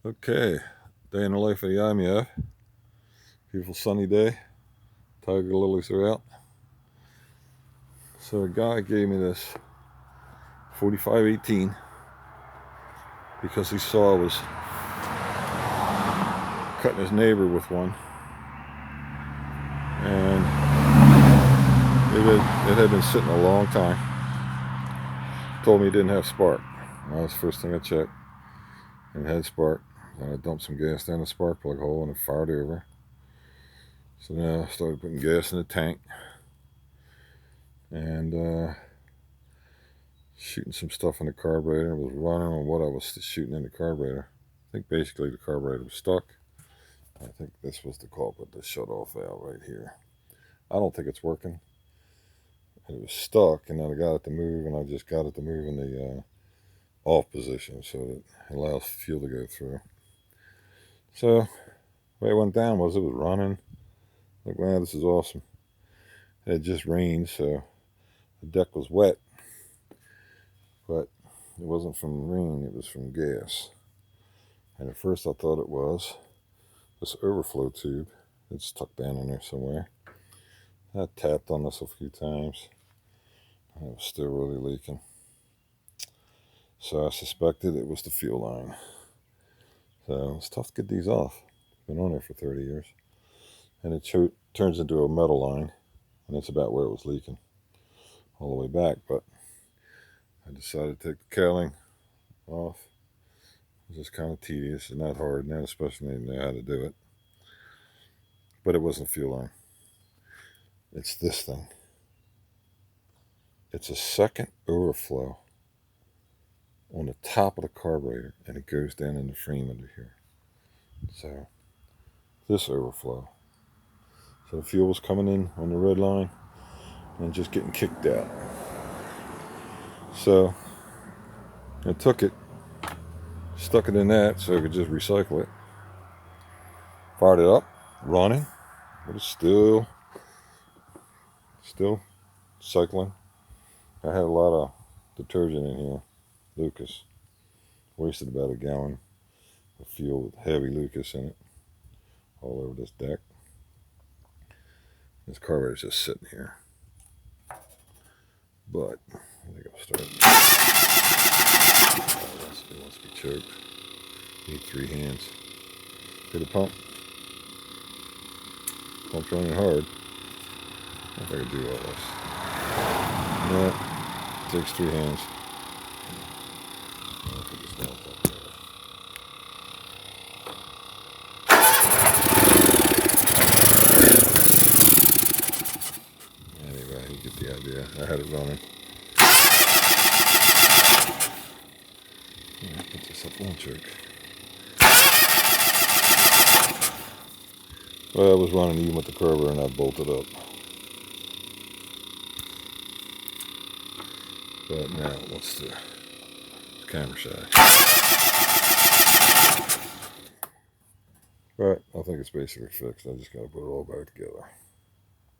Okay, day in the life of the imiev. Beautiful sunny day. Tiger lilies are out. So a guy gave me this 4518 because he saw I was cutting his neighbor with one, and it had been sitting a long time. Told me it didn't have spark. Well, that was the first thing I checked, and it had spark. Then I dumped some gas down the spark plug hole and it fired over. So now I started putting gas in the tank and shooting some stuff in the carburetor. It was running on what I was shooting in the carburetor. I think basically the carburetor was stuck. I think this was the culprit, the shut-off valve right here. I don't think it's working. It was stuck, and then I got it to move, and I just got it to move in the off position so that it allows fuel to go through. So the way it went down was it was running. Like, wow, this is awesome. It had just rained, so the deck was wet, but it wasn't from rain, it was from gas. And at first I thought it was this overflow tube. It's stuck down in there somewhere. I tapped on this a few times, and it was still really leaking. So I suspected it was the fuel line. So it's tough to get these off. Been on there for 30 years. And it turns into a metal line, and that's about where it was leaking all the way back. But I decided to take the cowling off. It was just kind of tedious and not hard, not especially when you know how to do it. But it wasn't fuel line. It's this thing. It's a second overflow on the top of the carburetor, and it goes down in the frame under here. So this overflow. So the fuel was coming in on the red line and just getting kicked out. So I took it, stuck it in that so I could just recycle it. Fired it up, running, but it's still cycling. I had a lot of detergent in here, Lucas. Wasted about a gallon of fuel with heavy Lucas in it, all over this deck. This carburetor's just sitting here. But I think I'll start. Oh, it wants to be choked. Need 3 hands. Hit the pump. Pump's running hard. I don't know if I can do all this. No, it takes 3 hands. I'll put this down top there. Anyway, you get the idea. I had it running. Yeah, put this up on choke. Well, I was running even with the carburetor and I bolted up. But now, what's the camera shy? But I think it's basically fixed. I just got to put it all back together.